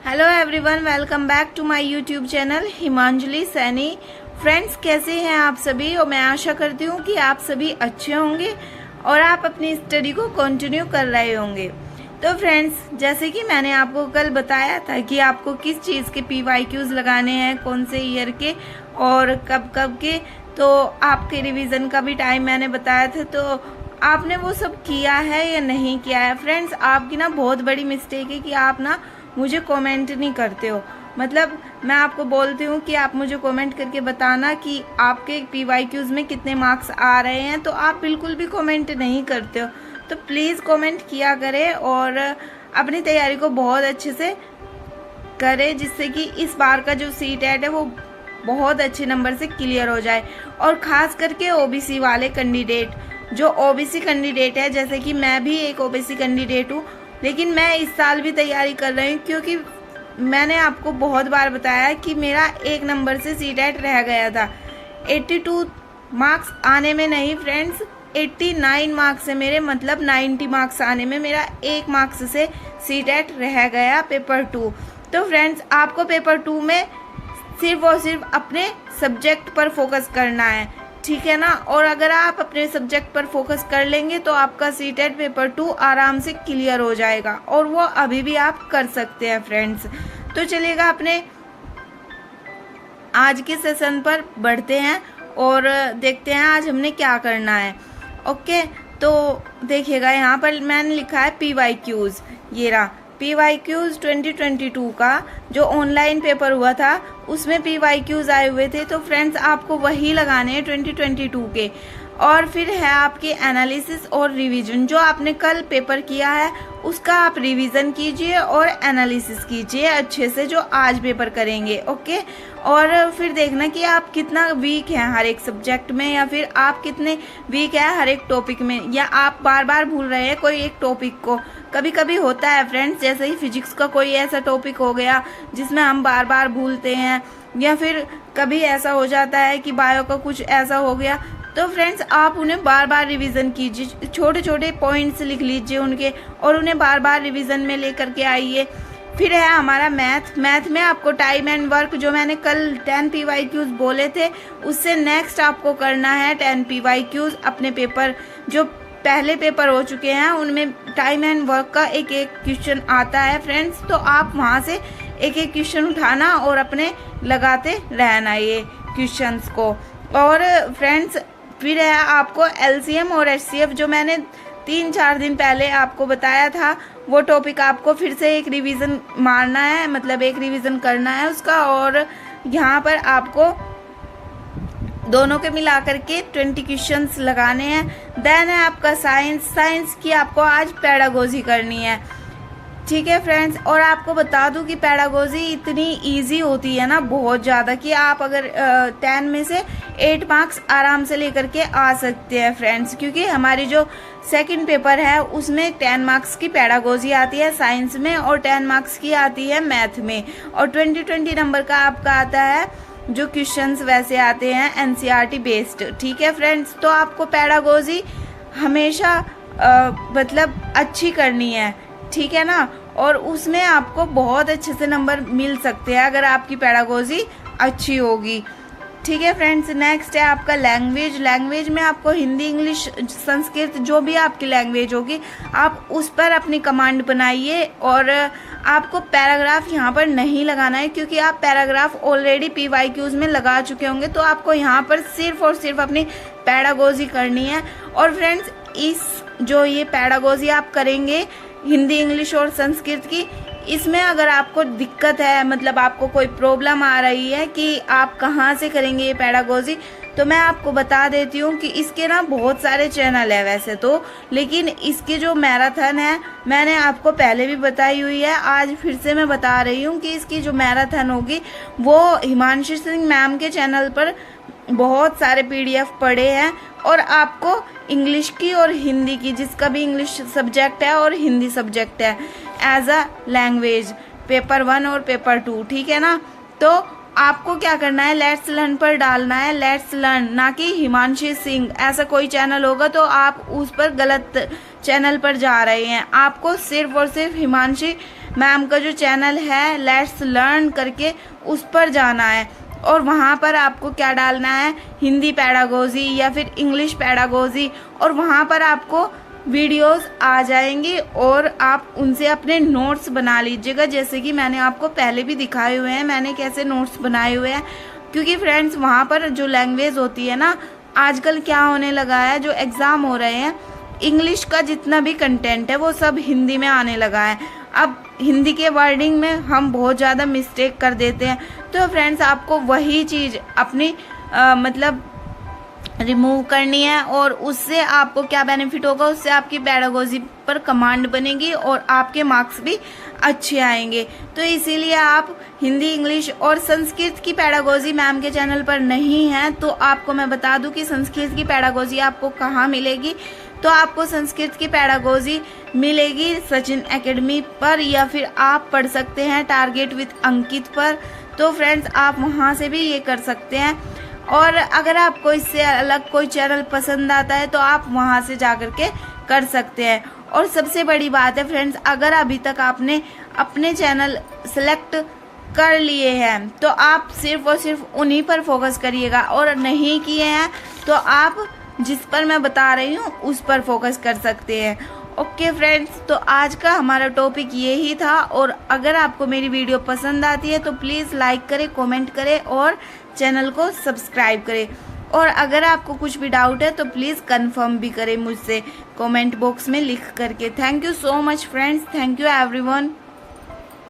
Hello everyone, welcome back to my YouTube channel Himanjali Saini. Friends, कैसे हैं आप सभी? और मैं आशा करती हूँ कि आप सभी अच्छे होंगे और आप अपनी स्टडी को कंटिन्यू कर रहे होंगे। तो फ्रेंड्स, जैसे कि मैंने आपको कल बताया था कि आपको किस चीज़ के PYQs लगाने हैं, कौन से ईयर के और कब कब के, तो आपके रिवीजन का भी टाइम मैंने बताया था। तो आपने वो सब किया है या नहीं किया है? फ्रेंड्स, आपकी ना बहुत बड़ी मिस्टेक है कि आप ना मुझे कमेंट नहीं करते हो। मतलब मैं आपको बोलती हूँ कि आप मुझे कमेंट करके बताना कि आपके PYQs में कितने मार्क्स आ रहे हैं, तो आप बिल्कुल भी कमेंट नहीं करते हो। तो प्लीज़ कमेंट किया करें और अपनी तैयारी को बहुत अच्छे से करें, जिससे कि इस बार का जो CTET है वो बहुत अच्छे नंबर से क्लियर हो जाए। और ख़ास करके OBC वाले कैंडिडेट, जो OBC कैंडिडेट है, जैसे कि मैं भी एक OBC कैंडिडेट हूँ, लेकिन मैं इस साल भी तैयारी कर रही हूँ क्योंकि मैंने आपको बहुत बार बताया कि मेरा एक नंबर से CTET रह गया था। 82 मार्क्स आने में नहीं फ्रेंड्स, 89 मार्क्स है मेरे, मतलब 90 मार्क्स आने में मेरा एक मार्क्स से CTET रह गया पेपर 2। तो फ्रेंड्स, आपको पेपर 2 में सिर्फ और सिर्फ अपने सब्जेक्ट पर फोकस करना है, ठीक है ना। और अगर आप अपने सब्जेक्ट पर फोकस कर लेंगे तो आपका CTET पेपर 2 आराम से क्लियर हो जाएगा, और वो अभी भी आप कर सकते हैं फ्रेंड्स। तो चलिएगा, अपने आज के सेशन पर बढ़ते हैं और देखते हैं आज हमने क्या करना है। ओके, तो देखिएगा, यहाँ पर मैंने लिखा है PYQs। ये रहा PYQs 2022 का जो ऑनलाइन पेपर हुआ था, उसमें PYQs आए हुए थे। तो फ्रेंड्स, आपको वही लगाने हैं 2022 के। और फिर है आपके एनालिसिस और रिवीजन। जो आपने कल पेपर किया है उसका आप रिवीजन कीजिए और एनालिसिस कीजिए अच्छे से, जो आज पेपर करेंगे। ओके, और फिर देखना कि आप कितना वीक हैं हर एक सब्जेक्ट में, या फिर आप कितने वीक हैं हर एक टॉपिक में, या आप बार बार भूल रहे हैं कोई एक टॉपिक को। कभी कभी होता है फ्रेंड्स, जैसे ही फिजिक्स का कोई ऐसा टॉपिक हो गया जिसमें हम बार बार भूलते हैं, या फिर कभी ऐसा हो जाता है कि बायो का कुछ ऐसा हो गया। तो फ्रेंड्स, आप उन्हें बार बार रिवीजन कीजिए, छोटे छोटे पॉइंट्स लिख लीजिए उनके, और उन्हें बार बार रिवीजन में लेकर के आइए। फिर है हमारा मैथ में आपको टाइम एंड वर्क, जो मैंने कल 10 PYQs बोले थे, उससे नेक्स्ट आपको करना है 10 PYQs। अपने पेपर जो पहले पेपर हो चुके हैं उनमें टाइम एंड वर्क का एक एक क्वेश्चन आता है फ्रेंड्स, तो आप वहाँ से एक एक क्वेश्चन उठाना और अपने लगाते रहना ये क्वेश्चंस को। और फ्रेंड्स, फिर है आपको LCM और HCF, जो मैंने 3-4 दिन पहले आपको बताया था, वो टॉपिक आपको फिर से एक रिवीजन मारना है, मतलब एक रिवीजन करना है उसका। और यहाँ पर आपको दोनों के मिला करके 20 क्वेश्चंस लगाने हैं। देन है आपका साइंस की आपको आज पेडागोजी करनी है, ठीक है फ्रेंड्स। और आपको बता दूं कि पेडागोजी इतनी इजी होती है ना, बहुत ज़्यादा, कि आप अगर 10 में से 8 मार्क्स आराम से लेकर के आ सकते हैं फ्रेंड्स, क्योंकि हमारी जो सेकंड पेपर है उसमें 10 मार्क्स की पेडागोजी आती है साइंस में, और 10 मार्क्स की आती है मैथ में, और 20 नंबर का आपका आता है जो क्वेश्चंस वैसे आते हैं NCERT बेस्ड, ठीक है फ्रेंड्स। तो आपको पेडागोजी हमेशा मतलब अच्छी करनी है, ठीक है ना, और उसमें आपको बहुत अच्छे से नंबर मिल सकते हैं अगर आपकी पेडागोजी अच्छी होगी, ठीक है फ्रेंड्स। नेक्स्ट है आपका लैंग्वेज में आपको हिंदी, इंग्लिश, संस्कृत, जो भी आपकी लैंग्वेज होगी, आप उस पर अपनी कमांड बनाइए। और आपको पैराग्राफ यहाँ पर नहीं लगाना है, क्योंकि आप पैराग्राफ ऑलरेडी PYQs में लगा चुके होंगे। तो आपको यहाँ पर सिर्फ और सिर्फ अपनी पेडागोजी करनी है। और फ्रेंड्स, इस जो ये पेडागोजी आप करेंगे हिंदी, इंग्लिश और संस्कृत की, इसमें अगर आपको दिक्कत है, मतलब आपको कोई प्रॉब्लम आ रही है कि आप कहाँ से करेंगे ये पेडागोजी, तो मैं आपको बता देती हूँ कि इसके ना बहुत सारे चैनल है वैसे तो, लेकिन इसके जो मैराथन है मैंने आपको पहले भी बताई हुई है, आज फिर से मैं बता रही हूँ कि इसकी जो मैराथन होगी वो हिमांशु सिंह मैम के चैनल पर बहुत सारे PDF पड़े हैं। और आपको इंग्लिश की और हिंदी की, जिसका भी इंग्लिश सब्जेक्ट है और हिंदी सब्जेक्ट है, एज अ लैंग्वेज पेपर 1 और पेपर 2, ठीक है ना। तो आपको क्या करना है, लेट्स लर्न पर डालना है, लेट्स लर्न, ना कि हिमांशी सिंह। ऐसा कोई चैनल होगा तो आप उस पर गलत चैनल पर जा रहे हैं। आपको सिर्फ और सिर्फ हिमांशी मैम का जो चैनल है लेट्स लर्न करके, उस पर जाना है और वहाँ पर आपको क्या डालना है, हिंदी पैडागोजी या फिर इंग्लिश पैडागोजी, और वहाँ पर आपको वीडियोस आ जाएंगी और आप उनसे अपने नोट्स बना लीजिएगा, जैसे कि मैंने आपको पहले भी दिखाए हुए हैं मैंने कैसे नोट्स बनाए हुए हैं। क्योंकि फ्रेंड्स वहाँ पर जो लैंग्वेज होती है ना, आजकल क्या होने लगा है, जो एग्ज़ाम हो रहे हैं इंग्लिश का जितना भी कंटेंट है वो सब हिंदी में आने लगा है। अब हिंदी के वर्डिंग में हम बहुत ज़्यादा मिस्टेक कर देते हैं। तो फ्रेंड्स आपको वही चीज़ अपनी मतलब रिमूव करनी है और उससे आपको क्या बेनिफिट होगा, उससे आपकी पैडागोजी पर कमांड बनेगी और आपके मार्क्स भी अच्छे आएंगे। तो इसीलिए आप हिंदी, इंग्लिश और संस्कृत की पैडागोजी मैम के चैनल पर नहीं है, तो आपको मैं बता दूं कि संस्कृत की पैडागोजी आपको कहाँ मिलेगी। तो आपको संस्कृत की पैडागोजी मिलेगी सचिन एकेडमी पर, या फिर आप पढ़ सकते हैं टारगेट विद अंकित पर। तो फ्रेंड्स आप वहाँ से भी ये कर सकते हैं। और अगर आपको इससे अलग कोई चैनल पसंद आता है तो आप वहाँ से जा कर के कर सकते हैं। और सबसे बड़ी बात है फ्रेंड्स, अगर अभी तक आपने अपने चैनल सेलेक्ट कर लिए हैं तो आप सिर्फ और सिर्फ उन्हीं पर फोकस करिएगा, और नहीं किए हैं तो आप जिस पर मैं बता रही हूँ उस पर फोकस कर सकते हैं। ओके फ्रेंड्स, तो आज का हमारा टॉपिक यही था। और अगर आपको मेरी वीडियो पसंद आती है तो प्लीज़ लाइक करें, कमेंट करें और चैनल को सब्सक्राइब करें। और अगर आपको कुछ भी डाउट है तो प्लीज़ कंफर्म भी करें मुझसे कमेंट बॉक्स में लिख करके। Thank you so much friends, thank you everyone.